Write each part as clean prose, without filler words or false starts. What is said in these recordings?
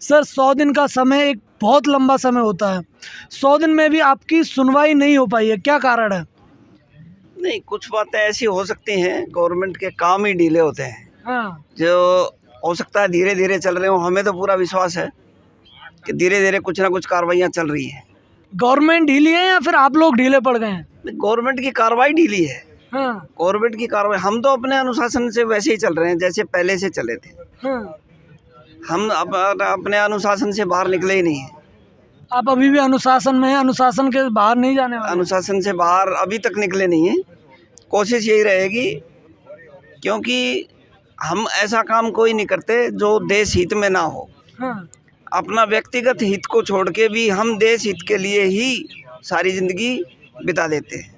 Sir 100 दिन का समय एक बहुत लंबा समय होता है, 100 दिन में भी आपकी सुनवाई नहीं हो पाई है, क्या कारण है? नहीं, कुछ बातें ऐसी हो सकती हैं, गवर्नमेंट के काम ही ढीले होते हैं। हाँ। जो हो सकता है धीरे धीरे चल रहे हो, हमें तो पूरा विश्वास है कि धीरे धीरे कुछ ना कुछ कार्रवाइयाँ चल रही हैं। गवर्नमेंट ढीली है या फिर आप लोग ढीले पड़ गए हैं? गवर्नमेंट की कार्रवाई ढीली है। हाँ। गवर्नमेंट की कार्रवाई, हम तो अपने अनुशासन से वैसे ही चल रहे हैं जैसे पहले से चले थे। हाँ। हम अपने अनुशासन से बाहर निकले ही नहीं हैं। आप अभी भी अनुशासन में हैं, अनुशासन के बाहर नहीं जाने वाले? अनुशासन से बाहर अभी तक निकले नहीं हैं। कोशिश यही रहेगी, क्योंकि हम ऐसा काम कोई नहीं करते जो देश हित में ना हो। हाँ। अपना व्यक्तिगत हित को छोड़ के भी हम देश हित के लिए ही सारी ज़िंदगी बिता देते हैं,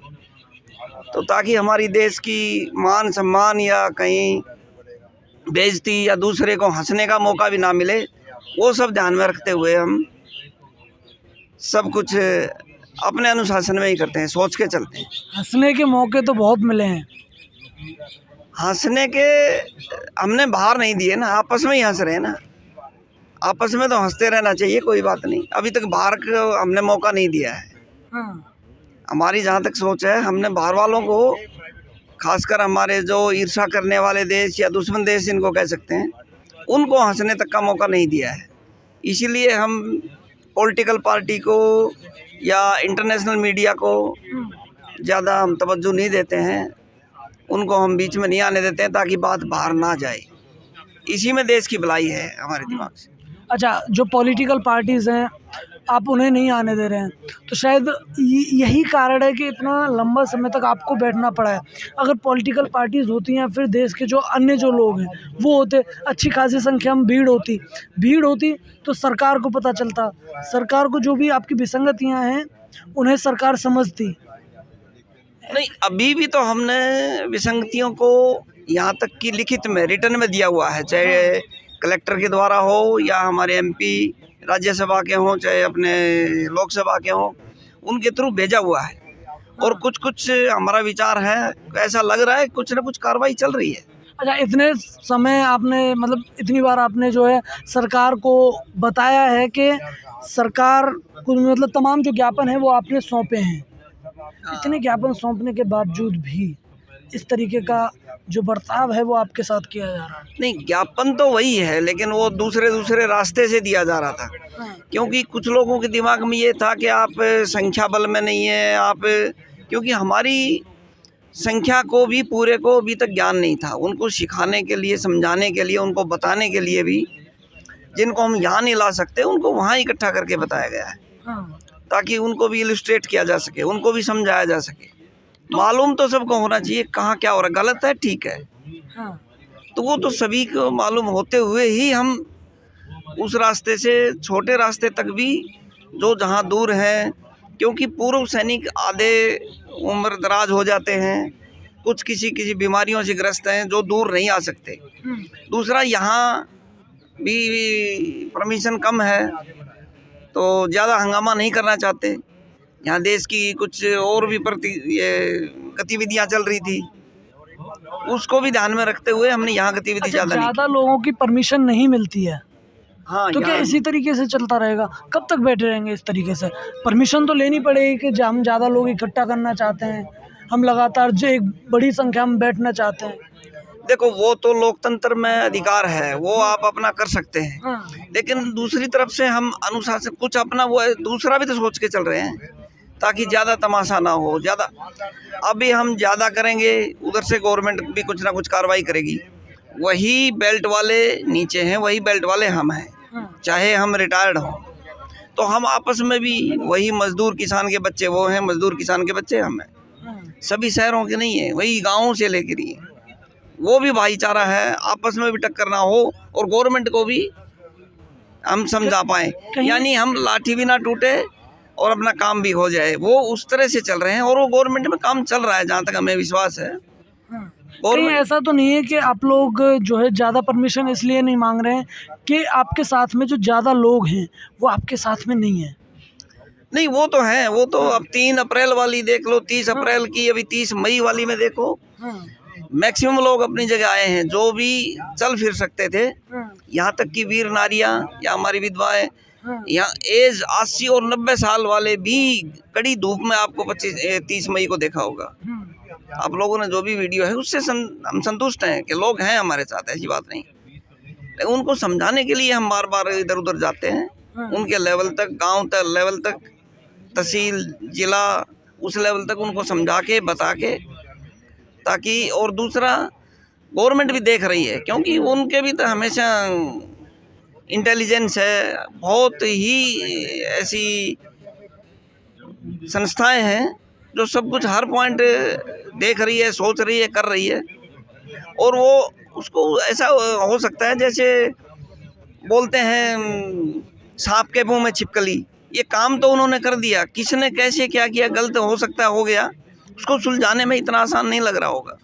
तो ताकि हमारी देश की मान सम्मान या कहीं बेइज्जती या दूसरे को हंसने का मौका भी ना मिले, वो सब ध्यान में रखते हुए हम सब कुछ अपने अनुशासन में ही करते हैं, सोच के चलते हैं। हंसने के मौके तो बहुत मिले हैं। हंसने के हमने बाहर नहीं दिए ना, आपस में ही हंस रहे हैं ना। आपस में तो हंसते रहना चाहिए, कोई बात नहीं। अभी तक बाहर का हमने मौका नहीं दिया है। हाँ। हमारी जहाँ तक सोच है, हमने बाहर वालों को, खासकर हमारे जो ईर्ष्या करने वाले देश या दुश्मन देश जिनको कह सकते हैं, उनको हंसने तक का मौका नहीं दिया है। इसीलिए हम पॉलिटिकल पार्टी को या इंटरनेशनल मीडिया को ज़्यादा हम तवज्जो नहीं देते हैं, उनको हम बीच में नहीं आने देते हैं ताकि बात बाहर ना जाए। इसी में देश की भलाई है हमारे दिमाग से। अच्छा, जो पॉलिटिकल पार्टीज़ हैं आप उन्हें नहीं आने दे रहे हैं, तो शायद यही कारण है कि इतना लंबा समय तक आपको बैठना पड़ा है। अगर पॉलिटिकल पार्टीज़ होती हैं, फिर देश के जो अन्य जो लोग हैं वो होते, अच्छी खासी संख्या में भीड़ होती तो सरकार को पता चलता, सरकार को जो भी आपकी विसंगतियाँ हैं उन्हें सरकार समझती। नहीं, अभी भी तो हमने विसंगतियों को यहाँ तक कि लिखित में, रिटर्न में दिया हुआ है, चाहे कलेक्टर के द्वारा हो या हमारे एमपी राज्यसभा के हों, चाहे अपने लोकसभा के हों, उनके थ्रू भेजा हुआ है। और कुछ हमारा विचार है, ऐसा लग रहा है कुछ ना कुछ कार्रवाई चल रही है। अच्छा, इतने समय आपने, मतलब इतनी बार आपने जो है सरकार को बताया है कि सरकार को, मतलब तमाम जो ज्ञापन है वो आपने सौंपे हैं, इतने ज्ञापन सौंपने के बावजूद भी इस तरीके का जो बर्ताव है वो आपके साथ किया जा रहा है? नहीं, ज्ञापन तो वही है, लेकिन वो दूसरे रास्ते से दिया जा रहा था। क्योंकि कुछ लोगों के दिमाग में ये था कि आप संख्या बल में नहीं है, आप, क्योंकि हमारी संख्या को भी पूरे को अभी तक ज्ञान नहीं था। उनको सिखाने के लिए, समझाने के लिए, उनको बताने के लिए भी, जिनको हम यहाँ नहीं ला सकते उनको वहाँ इकट्ठा करके बताया गया है, ताकि उनको भी इलस्ट्रेट किया जा सके, उनको भी समझाया जा सके। मालूम तो सबको होना चाहिए कहाँ क्या हो रहा है, गलत है ठीक है, तो वो तो सभी को मालूम होते हुए ही हम उस रास्ते से, छोटे रास्ते तक भी, जो जहाँ दूर हैं, क्योंकि पूर्व सैनिक आधे उम्र दराज हो जाते हैं, कुछ किसी बीमारियों से ग्रस्त हैं जो दूर नहीं आ सकते। दूसरा, यहाँ भी परमिशन कम है तो ज़्यादा हंगामा नहीं करना चाहते। यहाँ देश की कुछ और भी गतिविधियाँ चल रही थी, उसको भी ध्यान में रखते हुए हमने यहाँ गतिविधि ज़्यादा लोगों की परमिशन नहीं मिलती है। हाँ, तो क्या इसी तरीके से चलता रहेगा? कब तक बैठे रहेंगे इस तरीके से? परमिशन तो लेनी पड़ेगी कि हम ज़्यादा लोग इकट्ठा करना चाहते हैं, हम लगातार जो एक बड़ी संख्या में बैठना चाहते हैं। देखो, वो तो लोकतंत्र में अधिकार है, वो आप अपना कर सकते हैं। लेकिन दूसरी तरफ से हम अनुशासन कुछ अपना वो दूसरा भी तो सोच के चल रहे हैं, ताकि ज़्यादा तमाशा ना हो। ज़्यादा अभी हम ज़्यादा करेंगे, उधर से गवर्नमेंट भी कुछ ना कुछ कार्रवाई करेगी। वही बेल्ट वाले नीचे हैं, वही बेल्ट वाले हम हैं, चाहे हम रिटायर्ड हों, तो हम आपस में भी वही मजदूर किसान के बच्चे वो हैं, मजदूर किसान के बच्चे हम हैं। सभी शहरों के नहीं है, वही गाँवों से लेकर ही, वो भी भाईचारा है, आपस में भी टक्कर ना हो और गवर्नमेंट को भी हम समझा पाएँ, यानी हम लाठी भी ना टूटे और अपना काम भी हो जाए, वो उस तरह से चल रहे हैं। और वो गवर्नमेंट में काम चल रहा है, जहाँ तक हमें विश्वास है। कहीं ऐसा तो नहीं है कि आप लोग जो है ज़्यादा परमिशन इसलिए नहीं मांग रहे हैं कि आपके साथ में जो ज़्यादा लोग हैं वो आपके साथ में नहीं है? नहीं, वो तो है, वो तो अब 3 अप्रैल वाली देख लो, 30 अप्रैल की, अभी 30 मई वाली में देखो, मैक्सिमम लोग अपनी जगह आए हैं, जो भी चल फिर सकते थे, यहाँ तक कि वीर नारियां या हमारी विधवाएं, यहाँ एज 80 और 90 साल वाले भी कड़ी धूप में आपको 30 मई को देखा होगा। आप लोगों ने जो भी वीडियो है उससे हम संतुष्ट हैं कि लोग हैं हमारे साथ, ऐसी बात नहीं। लेकिन उनको समझाने के लिए हम बार बार इधर उधर जाते हैं, उनके लेवल तक, गांव तक लेवल तक, तहसील जिला उस लेवल तक उनको समझा के बता के, ताकि और दूसरा गवर्नमेंट भी देख रही है, क्योंकि उनके भी तो हमेशा इंटेलिजेंस है, बहुत ही ऐसी संस्थाएं हैं जो सब कुछ हर पॉइंट देख रही है, सोच रही है, कर रही है। और वो उसको ऐसा हो सकता है जैसे बोलते हैं सांप के मुंह में छिपकली, ये काम तो उन्होंने कर दिया, किसने कैसे क्या किया, गलत हो सकता है हो गया, उसको सुलझाने में इतना आसान नहीं लग रहा होगा।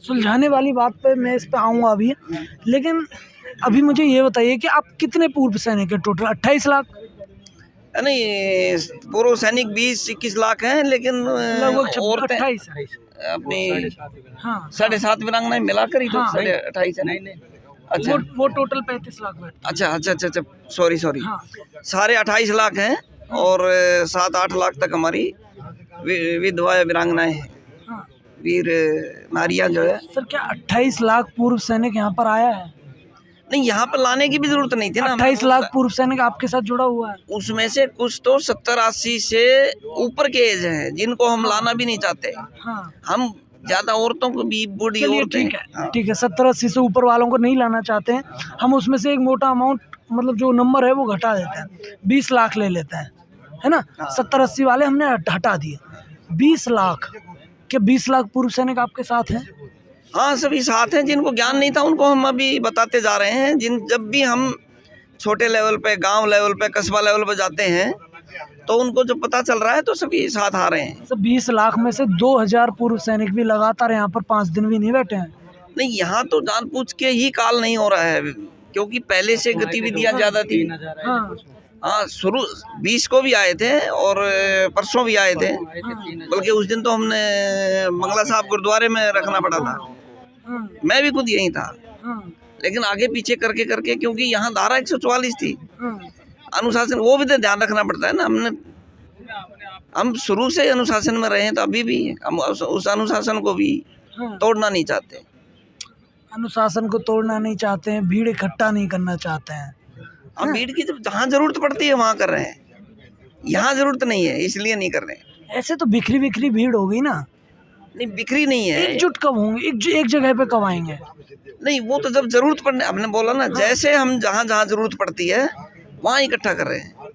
सुलझाने वाली बात पे मैं इस पे आऊँगा अभी, लेकिन अभी मुझे ये बताइए कि आप कितने पूर्व सैनिक हैं टोटल? 28 लाख? नहीं, पूर्व सैनिक 20-21 लाख हैं, लेकिन लगभग औरतें 28 अपनी हाँ 7.5 वीरांगनाएं मिलाकर ही तो 28 है। नहीं अच्छा, वो टोटल 35 लाख बैठते अच्छा, सॉरी हाँ। सारे 28 लाख हैं और 7-8 लाख तक हमारी विधवा वीरांगनाएं हैं, हाँ। वीर नारियां जो है। सर क्या 28 लाख पूर्व सैनिक यहाँ पर आया है? नहीं, यहाँ पर लाने की भी जरूरत नहीं थी ना। 28 लाख पूर्व सैनिक आपके साथ जुड़ा हुआ है, उसमें से कुछ तो 70-80 से ऊपर के एज हैं, जिनको हम लाना भी नहीं चाहते। हाँ। हम ज्यादा औरतों को भी, बूढ़ी चलिए औरतें, ठीक है, ठीक है, 70-80 से ऊपर वालों को नहीं लाना चाहते हैं हम, उसमें से एक मोटा अमाउंट, मतलब जो नंबर है वो घटा देते हैं, 20 लाख ले लेते हैं, है ना। 70-80 वाले हमने हटा दिए, 20 लाख के 20 लाख पूर्व सैनिक आपके साथ हैं? हाँ, सभी साथ हैं। जिनको ज्ञान नहीं था उनको हम अभी बताते जा रहे हैं। जब भी हम छोटे लेवल पे, गांव लेवल पे, कस्बा लेवल पे जाते हैं तो उनको जब पता चल रहा है तो सभी साथ आ रहे हैं। सब 20 लाख में से 2000 पूर्व सैनिक भी लगातार यहाँ पर 5 दिन भी नहीं बैठे हैं? नहीं, यहाँ तो जानबूझ के ही काल नहीं हो रहा है, क्योंकि पहले से गतिविधियाँ ज्यादा थी। हाँ, शुरू 20 को भी आए थे और परसों भी आए थे, बल्कि उस दिन तो हमने मंगला साहब गुरुद्वारे में रखना पड़ा था। मैं भी खुद यहीं था, लेकिन आगे पीछे करके करके, क्योंकि यहाँ धारा 144 थी, अनुशासन, वो भी तो ध्यान रखना पड़ता है ना। हम शुरू से अनुशासन में रहे हैं, तो अभी भी हम उस अनुशासन को भी तोड़ना नहीं चाहते। अनुशासन को तोड़ना नहीं चाहते हैं, भीड़ इकट्ठा नहीं करना चाहते हैं। हम भीड़ की जहाँ जरूरत पड़ती है वहाँ कर रहे हैं, यहाँ जरूरत नहीं है इसलिए नहीं कर रहे हैं। ऐसे तो बिखरी बिखरी भीड़ हो गई ना। नहीं, बिखरी नहीं है। एकजुट कब होंगे, एक जगह पे कब आएंगे? नहीं, वो तो जब जरूरत पड़ने, हमने बोला ना, जैसे हम जहाँ जहाँ जरूरत पड़ती है वहाँ इकट्ठा कर रहे हैं।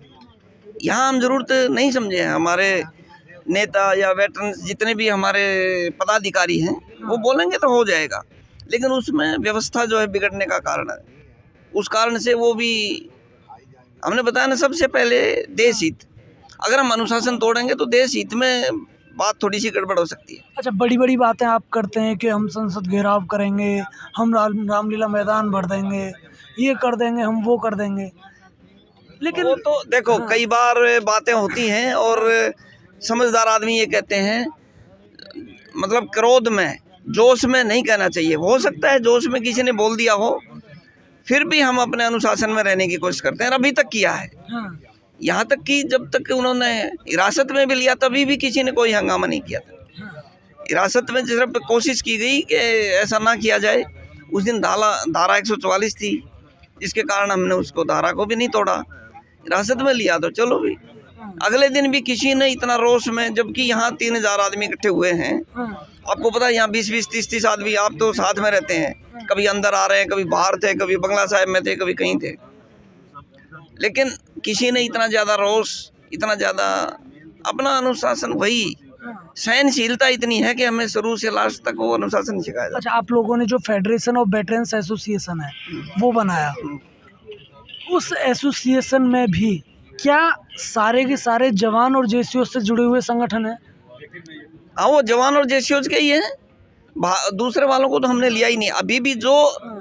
यहाँ हम जरूरत नहीं समझे हैं। हमारे नेता या वेटरन्स जितने भी हमारे पदाधिकारी हैं वो बोलेंगे तो हो जाएगा, लेकिन उसमें व्यवस्था जो है बिगड़ने का कारण है। उस कारण से वो भी, हमने बताया ना, सबसे पहले देश हित। अगर हम अनुशासन तोड़ेंगे तो देश हित में बात थोड़ी सी गड़बड़ हो सकती है। अच्छा, बड़ी बड़ी बातें आप करते हैं कि हम संसद घेराव करेंगे, हम रामलीला मैदान भर देंगे, ये कर देंगे, हम वो कर देंगे, लेकिन वो तो देखो कई बार बातें होती हैं और समझदार आदमी ये कहते हैं, मतलब क्रोध में, जोश में नहीं कहना चाहिए। हो सकता है जोश में किसी ने बोल दिया हो, फिर भी हम अपने अनुशासन में रहने की कोशिश करते हैं, अभी तक किया है। यहाँ तक कि जब तक उन्होंने हिरासत में भी लिया तभी भी किसी ने कोई हंगामा नहीं किया था। हिरासत में सिर्फ कोशिश की गई कि ऐसा ना किया जाए। उस दिन धारा 144 थी, जिसके कारण हमने उसको धारा को भी नहीं तोड़ा, हिरासत में लिया तो चलो भी। अगले दिन भी किसी ने इतना रोष में, जबकि यहाँ 3000 आदमी इकट्ठे हुए हैं, आपको पता है यहाँ 20-20, 30-30 आदमी, आप तो साथ में रहते हैं, कभी अंदर आ रहे हैं, कभी बाहर थे, कभी बंगला साहिब में थे, कभी कहीं थे, लेकिन किसी ने इतना ज़्यादा रोष, इतना ज़्यादा अपना अनुशासन, वही सहनशीलता इतनी है कि हमें शुरू से लास्ट तक वो अनुशासन सिखाया। अच्छा, आप लोगों ने जो फेडरेशन ऑफ वेटरन्स एसोसिएशन है वो बनाया, उस एसोसिएशन में भी क्या सारे के सारे जवान और जेसीओ से जुड़े हुए संगठन हैं? हाँ, वो जवान और जेसीओ के ही हैं, दूसरे वालों को तो हमने लिया ही नहीं। अभी भी जो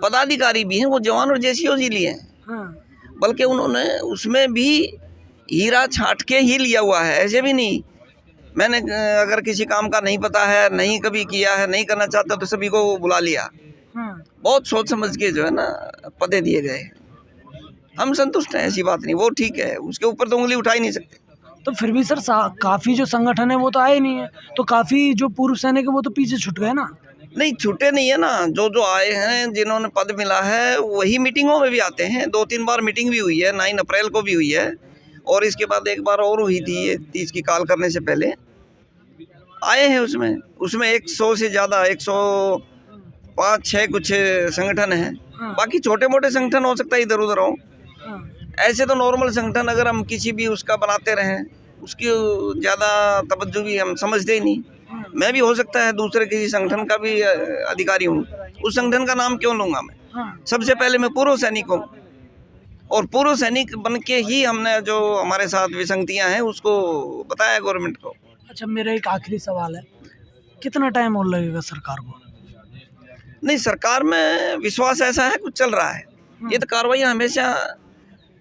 पदाधिकारी भी हैं वो जवान और जेसीओ ही लिए हैं, बल्कि उन्होंने उसमें भी हीरा छाट के ही लिया हुआ है, ऐसे भी नहीं। मैंने अगर किसी काम का नहीं पता है, नहीं कभी किया है, नहीं करना चाहता, तो सभी को बुला लिया। बहुत सोच समझ के जो है ना पदे दिए गए। हम संतुष्ट हैं, ऐसी बात नहीं, वो ठीक है, उसके ऊपर तो उंगली उठा ही नहीं सकते। तो फिर भी सर काफ़ी जो संगठन है वो तो आए नहीं है, तो काफ़ी जो पूर्व सैनिक है वो तो पीछे छूट गए ना। नहीं, छूटे नहीं है ना, जो जो आए हैं, जिन्होंने पद मिला है, वही मीटिंगों में भी आते हैं। 2-3 बार मीटिंग भी हुई है, 9 अप्रैल को भी हुई है, और इसके बाद एक बार और हुई थी, ये 30 की कॉल करने से पहले आए हैं। उसमें 100 से ज़्यादा, 105-6 कुछ संगठन हैं। बाकी छोटे मोटे संगठन हो सकता है इधर उधर हो, ऐसे तो नॉर्मल संगठन अगर हम किसी भी उसका बनाते रहें, उसकी ज़्यादा तवज्जो भी हम समझते ही नहीं। मैं भी हो सकता है दूसरे किसी संगठन का भी अधिकारी हूँ, उस संगठन का नाम क्यों लूँगा मैं? सबसे पहले मैं पूर्व सैनिक हूँ, और पूर्व सैनिक बन के ही हमने जो हमारे साथ विसंगतियाँ हैं उसको बताया गवर्नमेंट को। अच्छा, मेरा एक आखिरी सवाल है, कितना टाइम और लगेगा सरकार को? नहीं, सरकार में विश्वास ऐसा है, कुछ चल रहा है। ये तो कार्रवाइयाँ हमेशा,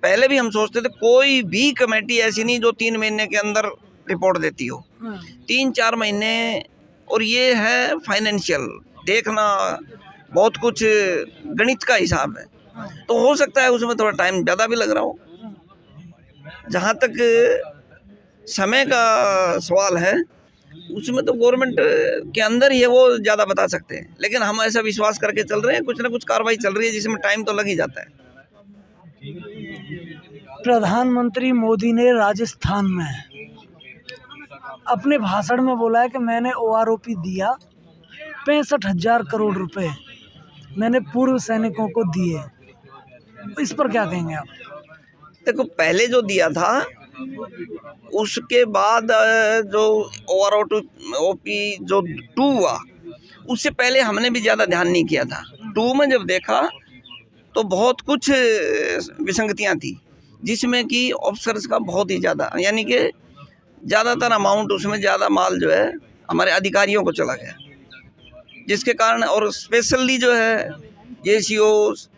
पहले भी हम सोचते थे कोई भी कमेटी ऐसी नहीं जो 3 महीने के अंदर रिपोर्ट देती हो। 3-4 महीने, और ये है फाइनेंशियल देखना, बहुत कुछ गणित का हिसाब है, तो हो सकता है उसमें थोड़ा टाइम ज़्यादा भी लग रहा हो। जहाँ तक समय का सवाल है, उसमें तो गवर्नमेंट के अंदर ही है, वो ज़्यादा बता सकते हैं, लेकिन हम ऐसा विश्वास करके चल रहे हैं, कुछ ना कुछ कार्रवाई चल रही है जिसमें टाइम तो लग ही जाता है। प्रधानमंत्री मोदी ने राजस्थान में अपने भाषण में बोला है कि मैंने OROP दिया, 65,000 करोड़ रुपए मैंने पूर्व सैनिकों को दिए। इस पर क्या कहेंगे आप? देखो, पहले जो दिया था उसके बाद जो OROP जो 2 हुआ, उससे पहले हमने भी ज़्यादा ध्यान नहीं किया था। 2 में जब देखा तो बहुत कुछ विसंगतियाँ थी, जिसमें कि ऑफिसर्स का बहुत ही ज़्यादा, यानी कि ज़्यादातर अमाउंट उसमें, ज़्यादा माल जो है हमारे अधिकारियों को चला गया, जिसके कारण, और स्पेशली जो है JCOs,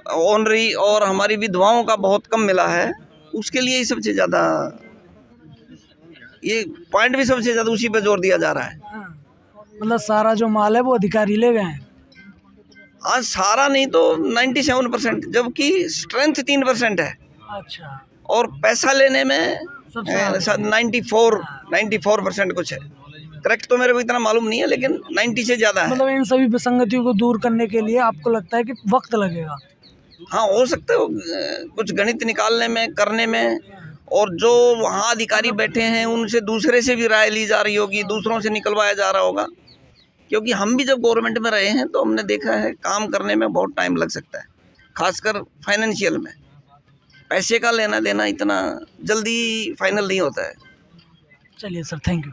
ऑनरी और हमारी विधवाओं का बहुत कम मिला है, उसके लिए ही सबसे ज़्यादा, ये पॉइंट भी सबसे ज़्यादा उसी पे जोर दिया जा रहा है। मतलब सारा जो माल है वो अधिकारी ले गए हैं? आज सारा नहीं तो 97%, जबकि स्ट्रेंथ 3% है। अच्छा, और पैसा लेने में सबसे 94% कुछ है। करेक्ट तो मेरे को इतना मालूम नहीं है, लेकिन 90 से ज़्यादा है। मतलब इन सभी विसंगतियों को दूर करने के लिए आपको लगता है कि वक्त लगेगा? हाँ, हो सकता है कुछ गणित निकालने में, करने में, और जो वहाँ अधिकारी बैठे हैं उनसे, दूसरे से भी राय ली जा रही होगी, दूसरों से निकलवाया जा रहा होगा, क्योंकि हम भी जब गवर्नमेंट में रहे हैं तो हमने देखा है काम करने में बहुत टाइम लग सकता है, खासकर फाइनेंशियल में। पैसे का लेना देना इतना जल्दी फाइनल नहीं होता है। चलिए सर, थैंक यू।